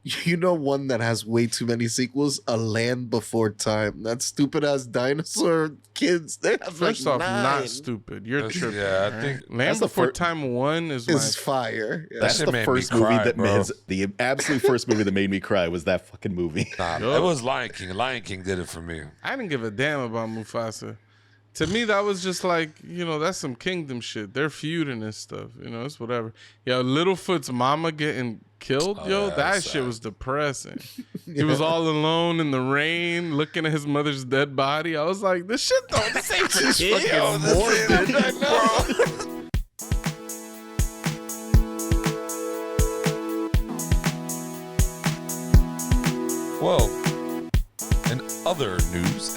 You know one that has way too many sequels? A Land Before Time. That stupid ass dinosaur kids. They have First like off, 9. not stupid. You're tripping. Yeah, I right? think Land that's the Before fir- Time 1 is my Is fire. Yeah. That's shit the made me first cry, movie that bro. the absolute first movie that made me cry was that fucking movie. Nah, it was Lion King. Lion King did it for me. I didn't give a damn about Mufasa. To me, that was just like, that's some kingdom shit. They're feuding and stuff. It's whatever. Yo, Littlefoot's mama getting killed, yeah, that that's shit sad. was depressing. He was all alone in the rain, looking at his mother's dead body. I was like, this shit don't this ain't for kids. Yo, this is- bro. Well, in other news,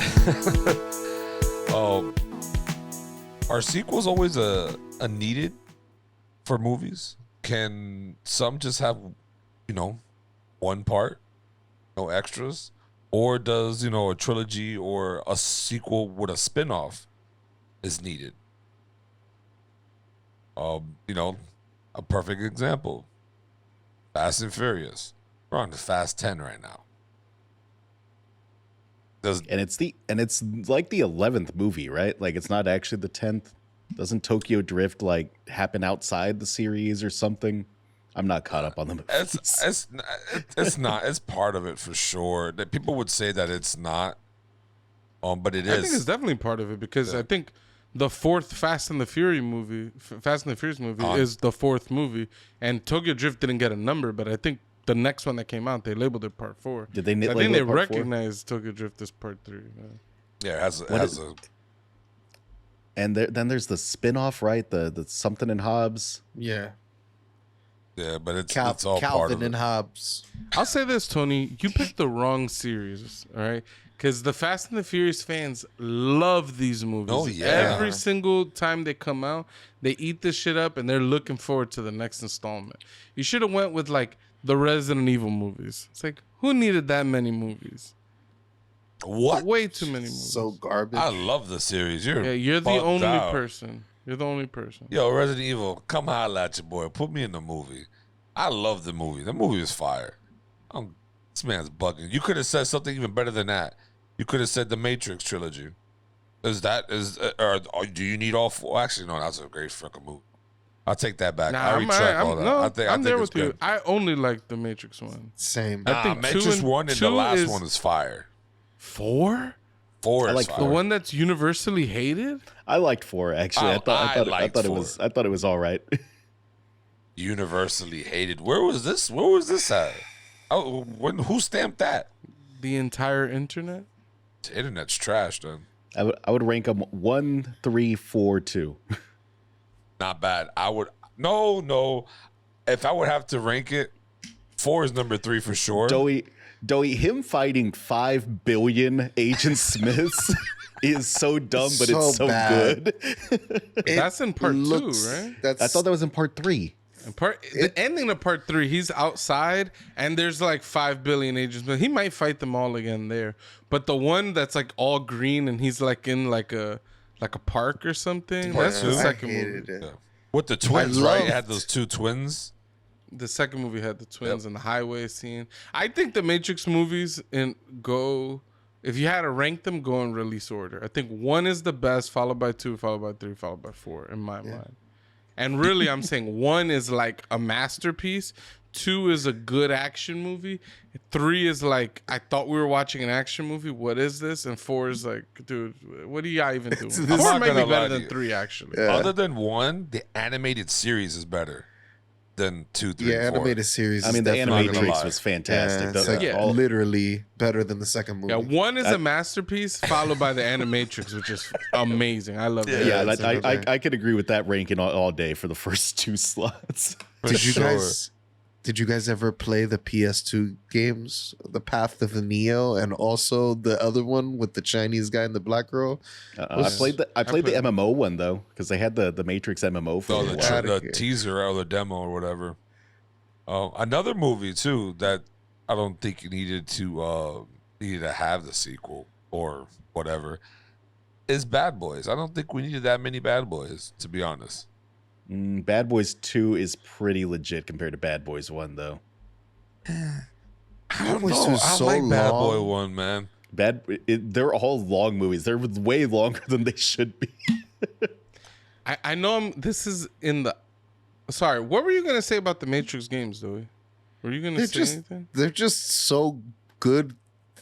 are sequels always a needed for movies? Can some just have, one part, no extras? Or does, a trilogy or a sequel with a spin-off is needed? A perfect example. Fast and Furious. We're on the Fast 10 right now. And it's like the 11th movie, right? Like it's not actually the 10th. Doesn't Tokyo Drift like happen outside the series or something? I'm not caught up on the movies. It's not. It's part of it for sure. That people would say that it's not, but it is. I think it's definitely part of it because I think the fourth Fast and the Furious movie is the fourth movie, and Tokyo Drift didn't get a number, but I think the next one that came out, they labeled it Part 4. Did they? I label think they it Part 4? recognized Tokyo Drift as Part 3. Yeah, it has a. And then there's the spin-off, right? The something in Hobbs. Yeah. Yeah, but it's all part Calvin of it. and Hobbes. I'll say this, Tony. You picked the wrong series, all right? Because the Fast and the Furious fans love these movies. Oh, yeah. Every single time they come out, they eat this shit up, and they're looking forward to the next installment. You should have went with, like, the Resident Evil movies. It's like, who needed that many movies? What? Way too many movies. So garbage. I love the series. You're You're the bugged only out. person. You're the only person. Yo, Resident Evil, come holla at your boy. Put me in the movie. I love the movie. The movie is fire. This man's bugging. You could have said something even better than that. You could have said the Matrix trilogy. Or do you need all 4? Actually, no, that's a great freaking movie. I'll take that back. I retract all that. No, I think I'm there it's with you. good. I only like the Matrix one. Same. I think Matrix 1 and the last is one is fire. 4? 4 I is like fire. The one that's universally hated? I liked 4 actually. I I thought liked it 4. was all right. Universally hated. Where was this? Where was this at? Oh, who stamped that? The entire internet? The internet's trash, then. I would rank them 1, 3, 4, 2. Not bad. I would no. If I would have to rank it, 4 is number 3 for sure. Doey, him fighting 5 billion Agent Smiths is so dumb, but it's so bad. good. That's in part 2, right? That's I thought that was in part 3. And the ending of part 3, he's outside and there's like 5 billion agents, but he might fight them all again there. But the one that's like all green and he's like in like a park or something. Part That's two? the I second hated movie. it. Yeah. With the twins, right? loved- It had those 2 twins. The second movie had the twins and the highway scene. I think the Matrix movies if you had to rank them, go in release order. I think 1 is the best, followed by 2, followed by 3, followed by 4 in my mind. And really, I'm saying 1 is like a masterpiece. 2 is a good action movie. 3 is like, I thought we were watching an action movie. What is this? And 4 is like, dude, what are y'all even doing? 4 not might be gonna lie better to than you. 3, actually. Yeah. Other than 1, the animated series is better than 2, 3, yeah, and 4. animated series. I is mean, the definitely- gonna lie. Animatrix was fantastic. Yeah, it's like literally better than the second movie. Yeah, 1 is a masterpiece, followed by the Animatrix, which is amazing. I love that. Yeah, it's I could agree with that ranking all day for the first 2 slots. Did you guys ever play the PS2 games, The Path of the Neo, and also the other one with the Chinese guy and the black girl? I played the MMO one though, because they had the Matrix MMO for Oh, a while. the teaser or the demo or whatever. Another movie too that I don't think you needed to have the sequel or whatever is Bad Boys. I don't think we needed that many Bad Boys, to be honest. Bad Boys 2 is pretty legit compared to Bad Boys 1 though. Boy 2 is I so like Bad long. Boy 1, man. They're all long movies. They're way longer than they should be. I know this is in the. Sorry, what were you gonna say about the Matrix games, Joey? Were you gonna They're say just anything? they're just so good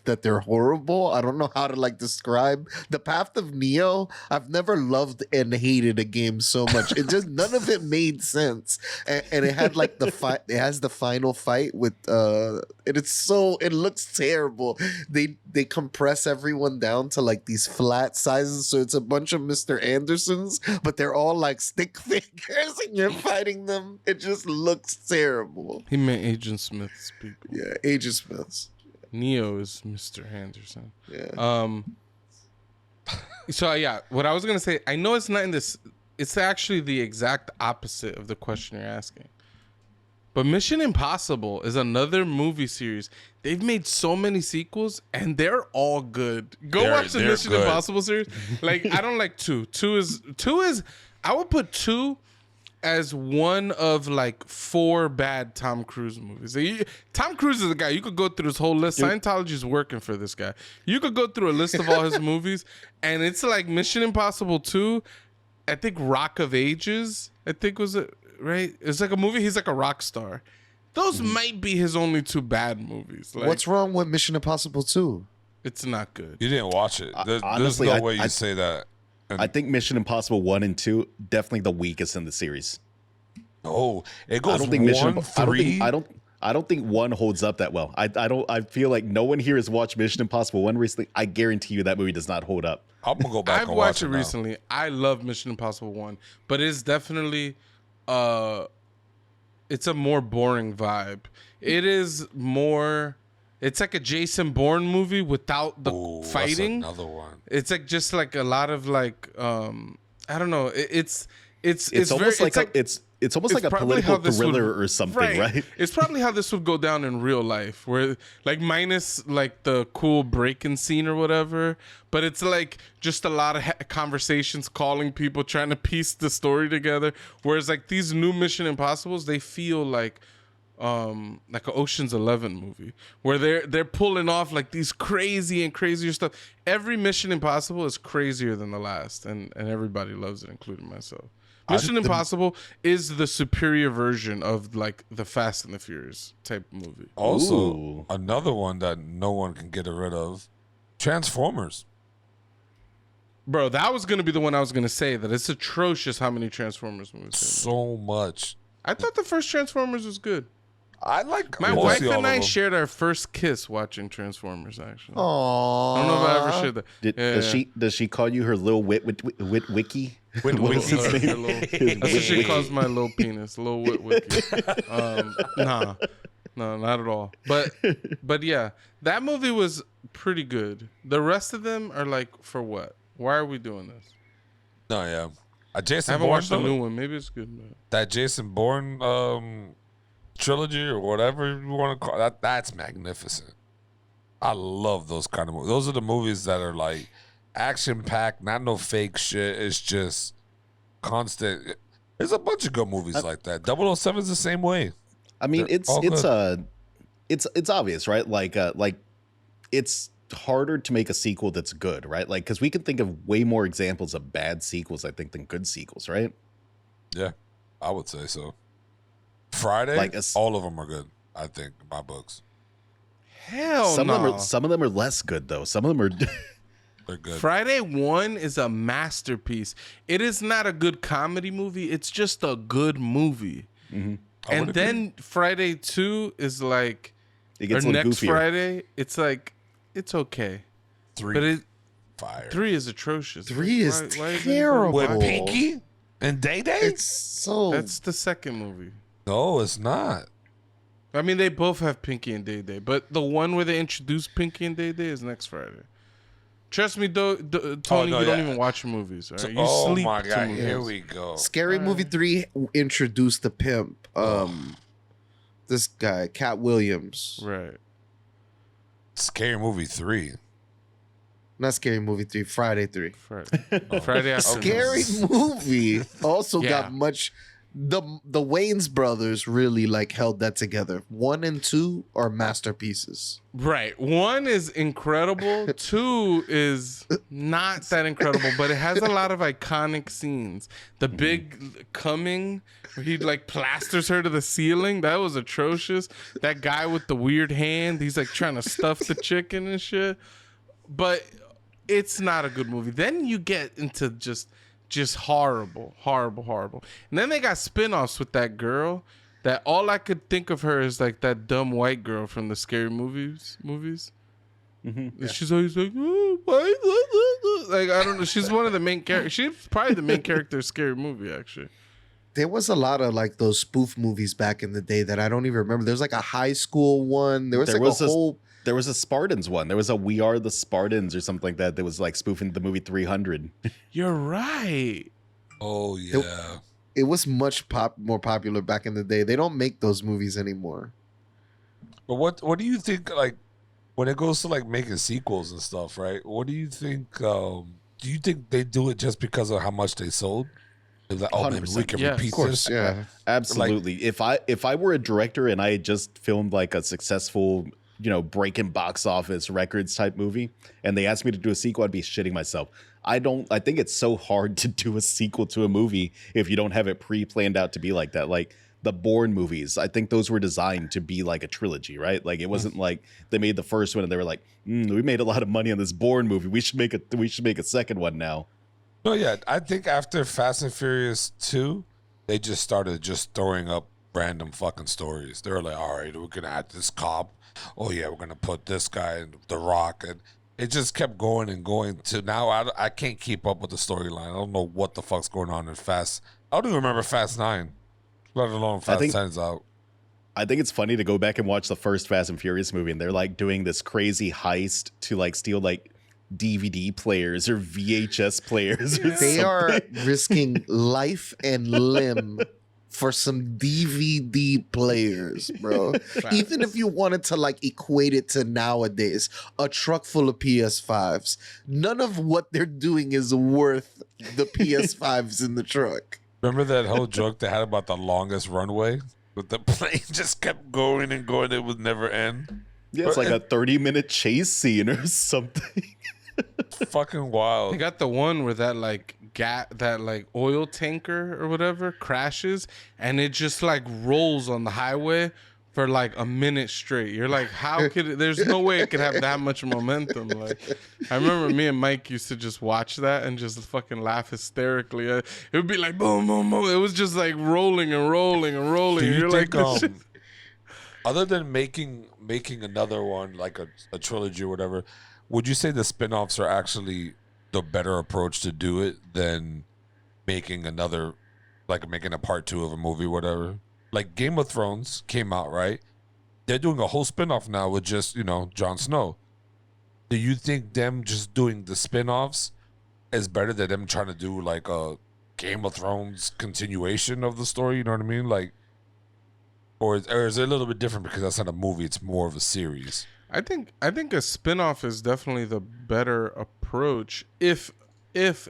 that they're horrible. I don't know how to like describe the Path of Neo. I've never loved and hated a game so much. It just none of it made sense, and it had like the fight. It has the final fight with and it looks terrible. They compress everyone down to like these flat sizes, so it's a bunch of Mr. Andersons, but they're all like stick figures, and you're fighting them. It just looks terrible. He meant Agent Smith's people. Yeah, Agent Smiths. Neo is Mr. Anderson. Yeah. So yeah, what I was gonna say, I know it's not in this. It's actually the exact opposite of the question you're asking. But Mission Impossible is another movie series. They've made so many sequels, and they're all good. Go watch the they're Mission good. Impossible series. Like I don't like two. Two is. I would put two as one of like 4 bad Tom Cruise movies. Tom Cruise is the guy. You could go through his whole list. Scientology is working for this guy. You could go through a list of all his movies, and it's like Mission Impossible 2. I think Rock of Ages. I think was it right? It's like a movie. He's like a rock star. Those might be his only 2 bad movies. Like, What's wrong with Mission Impossible 2? It's not good. You didn't watch it. There's honestly, no way you say that. I think Mission Impossible 1 and 2 definitely the weakest in the series. No, it goes I don't think 1, 3. I don't think 1 holds up that well. I feel like no one here has watched Mission Impossible 1 recently. I guarantee you that movie does not hold up. I'm gonna go back I've and watched watch it it now. recently. I love Mission Impossible 1, but it's definitely it's a more boring vibe. It is more it's like a Jason Bourne movie without the Ooh, that's fighting. another one. It's like just like a lot of like I don't know. It's almost very, like it's almost like a probably how political this thriller would- or something, right? It's probably how this would go down in real life, where like minus like the cool break-in scene or whatever, but it's like just a lot of conversations, calling people, trying to piece the story together. Whereas like these new Mission Impossibles, they feel like an Ocean's 11 movie where they're pulling off like these crazy and crazier stuff. Every Mission Impossible is crazier than the last, and everybody loves it, including myself. Mission Impossible is the superior version of like the Fast and the Furious type movie. Also, Ooh. another one that no one can get rid of, Transformers. Bro, that was gonna be the one I was gonna say. That it's atrocious how many Transformers movies. So much. I thought the first Transformers was good. I like My mostly wife all and of I them. shared our first kiss watching Transformers. Actually, Aww. I don't know if I ever shared that. Does she call you her little wiki? Wit What was his Wiki. name? That's what she calls my little penis, little wit wiki. Nah, no, not at all. But yeah, that movie was pretty good. The rest of them are like, for what? Why are we doing this? No, yeah. I Jason haven't Bourne, watched the though, new one. Maybe it's good. But that Jason Bourne trilogy or whatever you want to call that. That's magnificent. I love those kind of movies. Those are the movies that are like action packed, not no fake shit. It's just constant. There's a bunch of good movies like that. 007 is the same way. I mean, They're all it's obvious, right? Like it's harder to make a sequel that's good, right? Like, because we can think of way more examples of bad sequels, I think, than good sequels, right? Yeah, I would say so. Friday, Like all of them are good. I think in my books, hell some no. of them are less good though. Some of them are. they're good. Friday 1 is a masterpiece. It is not a good comedy movie. It's just a good movie. I would And agree. then Friday 2 is like, It or gets a little next goofier. Friday, it's like, it's okay. 3, But it fire. 3 is atrocious. 3 is Why is terrible. With everybody- Pinky and Day Day. It's so. That's the second movie. No, it's not. I mean, they both have Pinky and Day Day, but the one where they introduce Pinky and Day Day is next Friday. Trust me, Tony, no, you don't yeah. even watch movies. All right? You Oh sleep my to god, movies. here we go. Scary Movie 3 introduced the pimp. This guy, Cat Williams. Right. Scary Movie 3. Not Scary Movie 3, Friday 3. Friday. Friday afternoon. Scary Movie also Yeah. got much the Wayans brothers really like held that together. 1 and 2 are masterpieces. Right. 1 is incredible. 2 is not that incredible, but it has a lot of iconic scenes. The big coming where he like plasters her to the ceiling. That was atrocious. That guy with the weird hand, he's like trying to stuff the chicken and shit. But it's not a good movie. Then you get into just horrible. And then they got spin-offs with that girl that all I could think of her is like that dumb white girl from the Scary movies. Mm-hmm. She's always like, oh, why? Like, I don't know. She's one of the main characters. She's probably the main character of Scary Movie, actually. There was a lot of like those spoof movies back in the day that I don't even remember. There was like a high school one. There was a Spartans one. There was a We Are the Spartans or something like that. That was like spoofing the movie 300. You're right. Oh yeah. It was much more popular back in the day. They don't make those movies anymore. But what do you think, like, when it goes to like making sequels and stuff, right? What do you think? Do you think they do it just because of how much they sold? They're like, oh man, we can Yeah, repeat Of course, this. yeah. Absolutely. If I were a director and I had just filmed like a successful, breaking box office records type movie, and they asked me to do a sequel, I'd be shitting myself. I think it's so hard to do a sequel to a movie if you don't have it pre-planned out to be like that. Like the Bourne movies, I think those were designed to be like a trilogy, right? Like it wasn't like they made the first one and they were like, we made a lot of money on this Bourne movie. We should make a second one now. No, yeah, I think after Fast and Furious 2, they just started just throwing up random fucking stories. They were like, all right, we're gonna add this cop. Oh yeah, we're gonna put this guy in The Rock, and it just kept going and going to now. I can't keep up with the storyline. I don't know what the fuck's going on in Fast. I don't even remember Fast 9, let alone Fast 10's out. I think it's funny to go back and watch the first Fast and Furious movie, and they're like doing this crazy heist to like steal like DVD players or VHS players. Or They something. are risking life and limb for some DVD players, bro. Even if you wanted to like equate it to nowadays, a truck full of PS5s, none of what they're doing is worth the PS5s in the truck. Remember that whole joke they had about the longest runway? But the plane just kept going and going. It would never end. Yeah, it's like a 30-minute chase scene or something. Fucking wild. They got the one where that like that like oil tanker or whatever crashes and it just like rolls on the highway for like a minute straight. You're like, how could it? There's no way it could have that much momentum. Like, I remember me and Mike used to just watch that and just fucking laugh hysterically. It would be like boom, boom, boom. It was just like rolling and rolling and rolling. Do you You're think, like, this shit- other than making another one like a trilogy or whatever, would you say the spin-offs are actually the better approach to do it than making another, like making a part 2 of a movie, whatever? Like Game of Thrones came out, right? They're doing a whole spin-off now with just, Jon Snow. Do you think them just doing the spin-offs is better than them trying to do like a Game of Thrones continuation of the story? You know what I mean? Like, or is it a little bit different because that's not a movie, it's more of a series? I think a spin-off is definitely the better approach if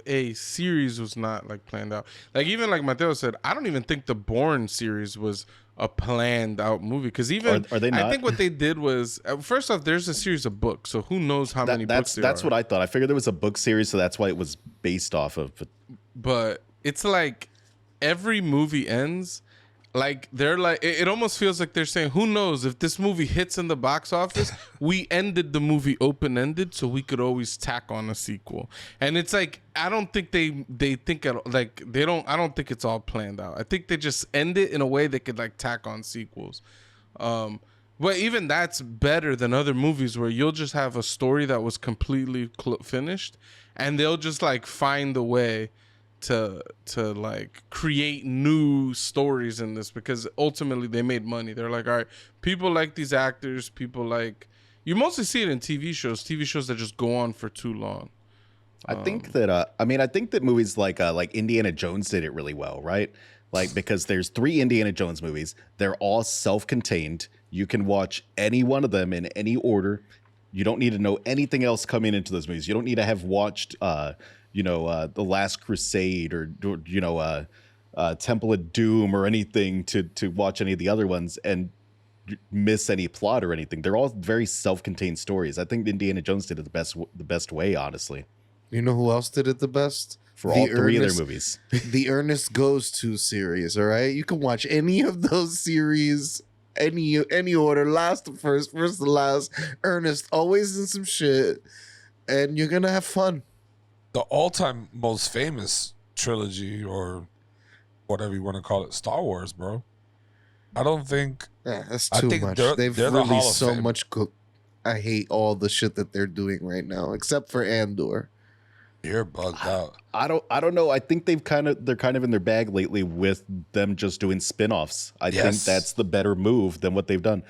a series was not like planned out. Like even like Mateo said, I don't even think the Bourne series was a planned out movie because even Are they not? I think what they did was first off, there's a series of books, so who knows how many books there That's are. what I thought. I figured there was a book series, so that's why it was based off of. But it's like every movie ends like they're like it almost feels like they're saying, who knows if this movie hits in the box office, we ended the movie open-ended so we could always tack on a sequel. And it's like I don't think they think like they don't I don't think it's all planned out. I think they just end it in a way they could like tack on sequels. But even that's better than other movies where you'll just have a story that was completely finished and they'll just like find a way to like create new stories in this because ultimately they made money. They're like, all right, people like these actors, people like, you mostly see it in TV shows that just go on for too long. I think that I think that movies like Indiana Jones did it really well, right? Like because there's 3 Indiana Jones movies, they're all self-contained. You can watch any one of them in any order. You don't need to know anything else coming into those movies. You don't need to have watched The Last Crusade or Temple of Doom or anything to watch any of the other ones and miss any plot or anything. They're all very self-contained stories. I think Indiana Jones did it the best way, honestly, You know who else did it the best? for all three of their movies. The Ernest Goes To series, all right? You can watch any of those series, any order, last to first, first to last. Ernest always in some shit, and you're gonna have fun. The all-time most famous trilogy, or whatever you want to call it, Star Wars, bro. I don't think Yeah, that's I too think much. they're They've the Hall released of so Fame. much. I hate all the shit that they're doing right now, except for Andor. you're bugged out. I don't know. I think they're kind of in their bag lately with them just doing spin-offs. I think Yes. that's the better move than what they've done.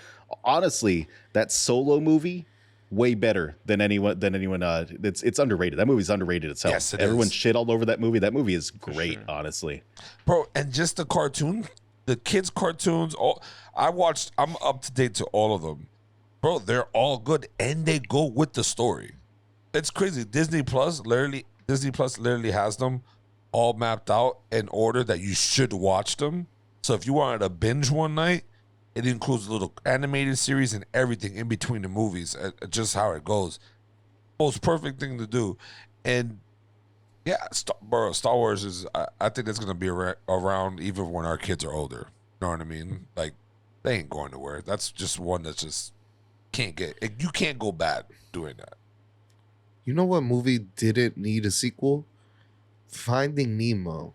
Honestly, that Solo movie way better than anyone it's underrated. That movie's underrated itself. Yes, it Everyone is. shit all over that movie. That movie is great, sure. honestly. Bro, and just the cartoon, the kids' cartoons, I'm up to date to all of them. Bro, they're all good and they go with the story. It's crazy. Disney Plus literally has them all mapped out in order that you should watch them. So if you wanted to binge one night, it includes a little animated series and everything in between the movies, just how it goes. Most perfect thing to do. And yeah, Star Wars is, I think that's going to be around even when our kids are older. You know what I mean? Like, they ain't going nowhere. That's just one that just you can't go bad doing that. You know what movie didn't need a sequel? Finding Nemo.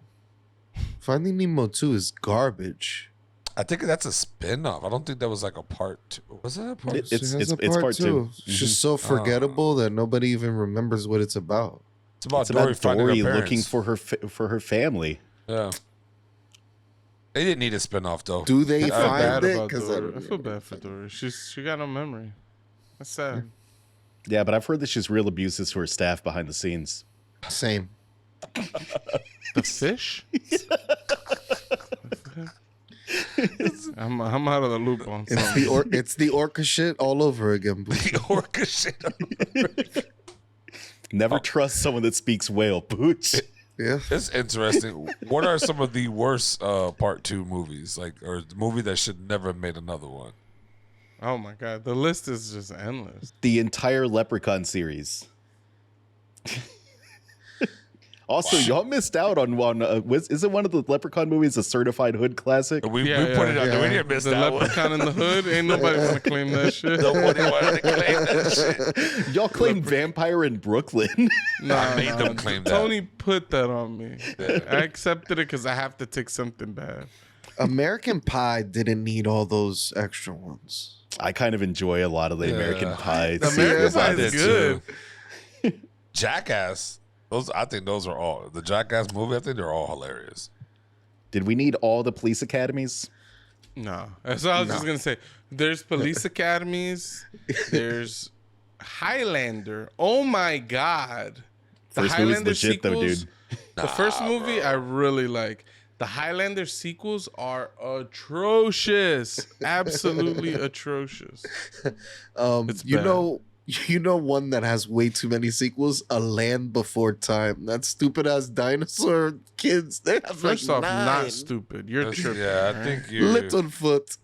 Finding Nemo 2 is garbage. I think that's a spin-off. I don't think that was like a part two. Was it a part It- two? it's- It has a part two. It's just so forgettable that nobody even remembers what it's about. It's about It's Dory about finding Dory her looking parents. for her family. Yeah. They didn't need a spin-off, though. Do they I feel find bad it? about 'Cause Dory. I feel bad for Dory. She got no memory. That's sad. Yeah, but I've heard that she's real abusive to her staff behind the scenes. Same. The fish? I'm out of the loop on It's something. it's the orca shit all over again. Boo. The orca shit. Never trust someone that speaks whale, Pooch. Yeah. It's interesting. What are some of the worst part two movies? Like, or the movie that should never have made another one? Oh my god, the list is just endless. The entire Leprechaun series. Also, y'all missed out on one. Isn't one of the Leprechaun movies a certified hood classic? We put it out there. We didn't miss the that one. Leprechaun in the Hood. Ain't nobody want to claim that shit. Nobody wanted to claim that shit. Y'all claim Vampire in Brooklyn. Nah, made them claim that. Tony put that on me. I accepted it because I have to take something bad. American Pie didn't need all those extra ones. I kind of enjoy a lot of the American Pie The series. American Pie I is did good. too. Jackass. I think those are all the Jackass movie. I think they're all hilarious. Did we need all the police academies? No, that's what I was just gonna say. There's police academies. There's Highlander. Oh my god, the First movie's Highlander legit though, sequels. dude. The first movie I really like. The Highlander sequels are atrocious. Absolutely atrocious. It's bad. You know one that has way too many sequels? A Land Before Time. That stupid ass dinosaur kids. They have First like off, not 9. stupid. You're tripping. Yeah, I right? think you. Littlefoot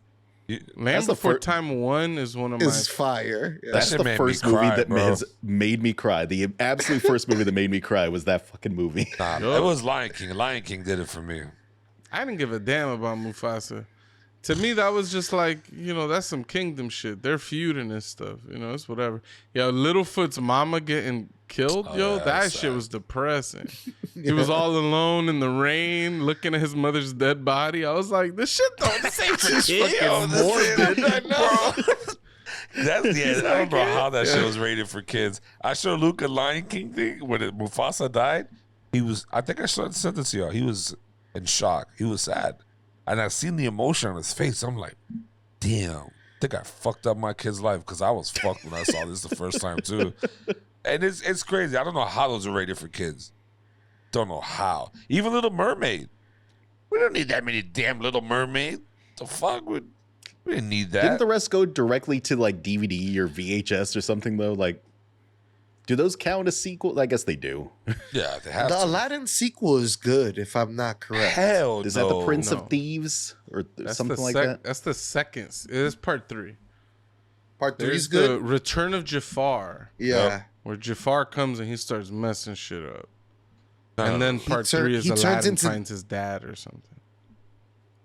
Land That's the Before fir- Time 1 is one of my. is fire. Yeah. That's shit the made me first cry, movie that bro. has made me cry. The absolute first movie that made me cry was that fucking movie. Nah, it was Lion King. Lion King did it for me. I didn't give a damn about Mufasa. To me, that was just like, that's some kingdom shit. They're feuding this stuff. It's whatever. Yo, Littlefoot's mama getting killed, yeah, that that's shit sad. was depressing. He was all alone in the rain, looking at his mother's dead body. I was like, this ain't for kids. morbid, bro. I don't know how that shit was rated for kids. I showed Luke a Lion King thing when Mufasa died. I think I sent it to y'all. He was in shock. He was sad. And I seen the emotion on his face. I'm like, damn, I think I fucked up my kid's life because I was fucked when I saw this the first time too. And it's crazy. I don't know how those are rated for kids. Don't know how. Even Little Mermaid. We don't need that many damn Little Mermaid. The fuck? We didn't need that. Didn't the rest go directly to like DVD or VHS or something though? Like, Do those count as sequel? I guess they do. Yeah, they have The to. Aladdin sequel is good, if I'm not correct. Hell Is no. that the Prince No. of Thieves or That's something the like that? That's the second. It is part 3. Part 3 There's is the good. Return of Jafar, Yeah. where Jafar comes and he starts messing shit up. No, And no, then no. part turn- 3 is he turns Aladdin into- finds his dad or something.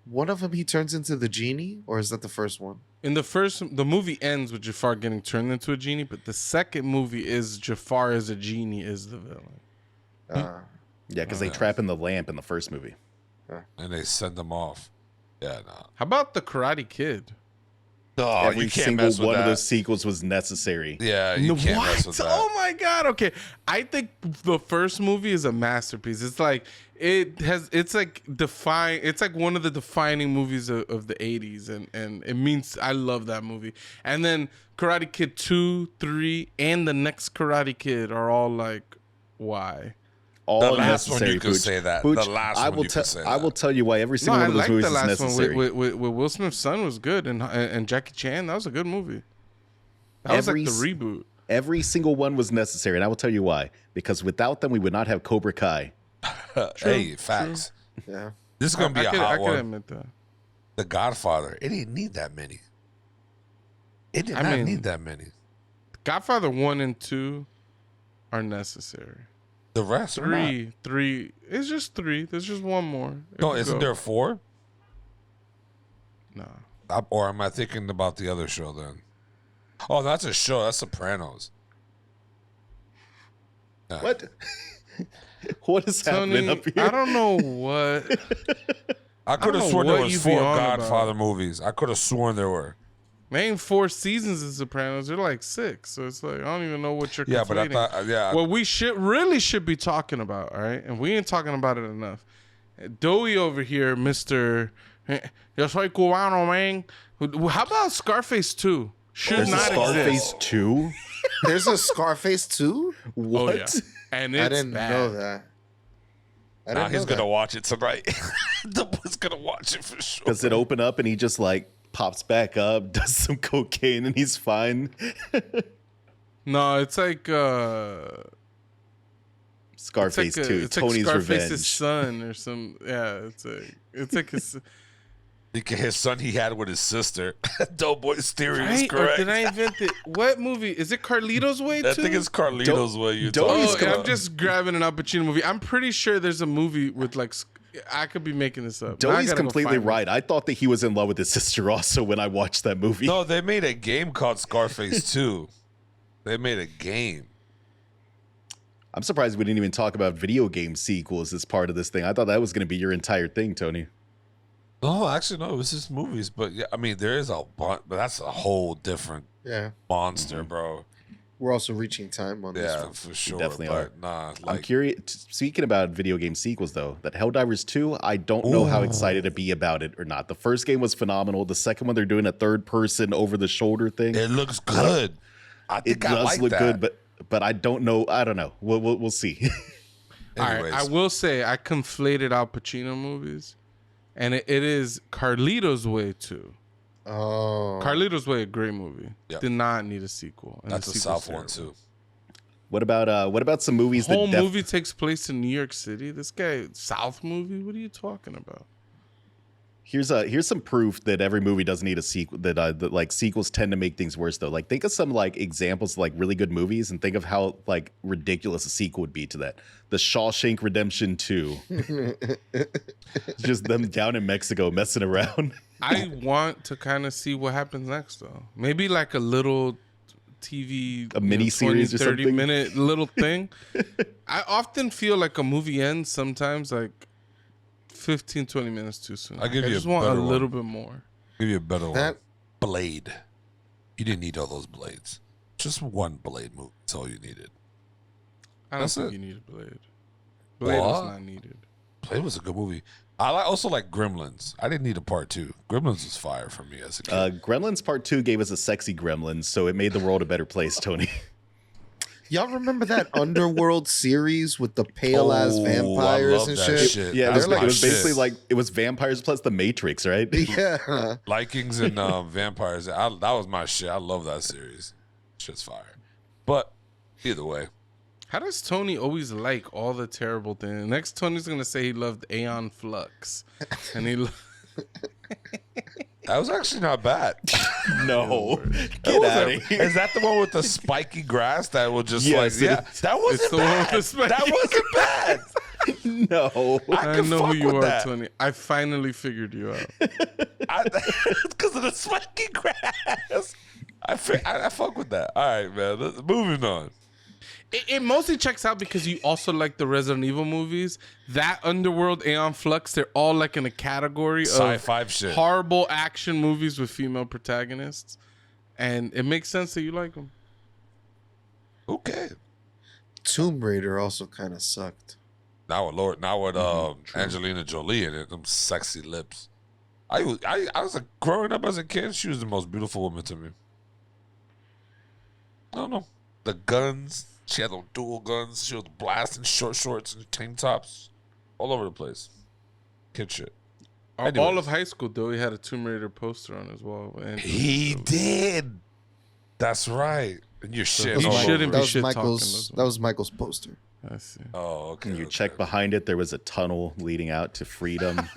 One of them he turns into the genie, or is that the first one? In the movie ends with Jafar getting turned into a genie, but the second movie is Jafar as a genie is the villain. Yeah, because they trap in the lamp in the first movie. And they send them off. Yeah, no. How about the Karate Kid? No, Every you can't single mess with one that. of those sequels was necessary. Yeah, you can't mess with that. Oh my god! Okay, I think the first movie is a masterpiece. It's like it's like one of the defining movies of the '80s, and it means I love that movie. And then Karate Kid 2, 3, and the next Karate Kid are all like, why? All The last one necessary. you could Pooch. say that. Pooch, The last I one will you could say I that. will tell you why every No, single I one of those like movies the is last one necessary. with Will Smith's son was good, and Jackie Chan. That was a good movie. That was like Every the s- reboot. Every single one was necessary, and I will tell you why. Because without them, we would not have Cobra Kai. Hey, facts. Yeah. This is gonna be I a could hot one. admit that. The Godfather. It didn't need that many. It did I not mean- need that many. Godfather 1 and 2 are necessary. The rest are not. Three. It's just 3. There's just one more. It No, could isn't go. there 4? No. Or am I thinking about the other show then? Oh, that's a show. That's Sopranos. What? What is happening Tony, up here? I don't know what. I could don't have know sworn there what was you be 4 on about. Godfather movies. I could have sworn there were. Name 4 seasons of Sopranos. They're like 6. So it's like I don't even know what you're. Yeah, but I conflating. thought, yeah. What we should be talking about, all right? And we ain't talking about it enough. Doey over here, Mr. Yo soy cubano, man. How about Scarface 2? Should There's a not Scarface exist. 2? There's a Scarface too? What? Oh, yeah. And it's I didn't bad. know that. I Nah, didn't he's know gonna that. watch it tonight. The boy's gonna watch it for sure. Does it open up and he just like pops back up, does some cocaine, and he's fine? No, it's like Scarface 2, it's like Tony's Scarface's Revenge. son or some. Yeah, it's like his. His son he had with his sister. Doughboy's theory was Right? Or correct. did I invent it? What movie is it? Carlito's Way I too? think it's Carlito's way you Don't- talking Oh, He's about. I'm just grabbing an Al Pacino movie. I'm pretty sure there's a movie with like. I could be making this up. Now I Doey's gotta go completely find it. right. I thought that he was in love with his sister also when I watched that movie. No, they made a game called Scarface 2. They made a game. I'm surprised we didn't even talk about video game sequels as part of this thing. I thought that was going to be your entire thing, Tony. No, actually, no. It was just movies. But yeah, I mean, there is a bunch, but that's a whole different Yeah. monster, bro. We're also reaching time on this Yeah, one. for sure. definitely but nah, I'm like curious. Speaking about video game sequels, though, that Helldivers 2, I don't know how Ooh. excited to be about it or not. The first game was phenomenal. The second one, they're doing a third person over the shoulder thing. it looks good. I It think I does like look that. good, but I don't know. I don't know. We'll see. All right, Anyways, I will say I conflated Al Pacino movies, and it is Carlito's Way too. Oh. Carlito's Way, a great movie. Yep. Did not need a sequel. And that's the a sequel's South one terrible. too. what about some movies The whole that movie takes place in New York City. This guy, South movie. What are you talking about? Here's some proof that every movie doesn't need a sequel. That like sequels tend to make things worse, though. Like think of some like examples of, like really good movies, and think of how like ridiculous a sequel would be to that. The Shawshank Redemption 2, just them down in Mexico messing around. I want to kind of see what happens next, though. Maybe like a little TV, A mini series or 30 something? minute little thing. I often feel like a movie ends sometimes like 15, 20 minutes too soon. I'll give I you a just want a better one. little bit more. Give you a better one. That- Blade. You didn't need all those blades. Just one Blade movie. That's all you needed. I don't That's think it. you need a Blade. Blade was What? not needed. Blade was a good movie. Also like Gremlins. I didn't need a part 2. Gremlins was fire for me as a kid. Gremlins Part 2 gave us a sexy Gremlin, so it made the world a better place, Tony. Y'all remember that Underworld series with the pale ass Oh, I vampires love and that shit? shit. Yeah, That's it was my basically shit. like it was vampires plus the Matrix, right? Yeah. Vikings and vampires. That was my shit. I love that series. Shit's fire. But either way, How does Tony always like all the terrible things? Next, Tony's gonna say he loved Aeon Flux, and That was actually not bad. No, That get wasn't- out of here. Is that the one with the spiky grass that will just Yes, like? it Yeah, is. that wasn't the one with bad. the spiky That wasn't bad. No, I I can know fuck who you with are, that. Tony. I finally figured you out. Because of the spiky grass. I fuck with that. All right, man. Moving on. It mostly checks out because you also like the Resident Evil movies. That Underworld, Aeon Flux, they're all like in a category of Sci-fi shit. horrible action movies with female protagonists, and it makes sense that you like them. Okay. Tomb Raider also kind of sucked. Now with Angelina Jolie in it, them sexy lips. I was like, growing up as a kid, she was the most beautiful woman to me. I don't know. The guns, she had those dual guns. She was blasting short shorts and tank tops all over the place. Kid shit. All Anyways. of high school, though, he had a Tomb Raider poster on as well. And He did. That's right. And you're shitting he all shouldn't over be it. shit talking Michael's. as well. That was Michael's poster. I see. Oh, okay. And you okay. check behind it, there was a tunnel leading out to freedom.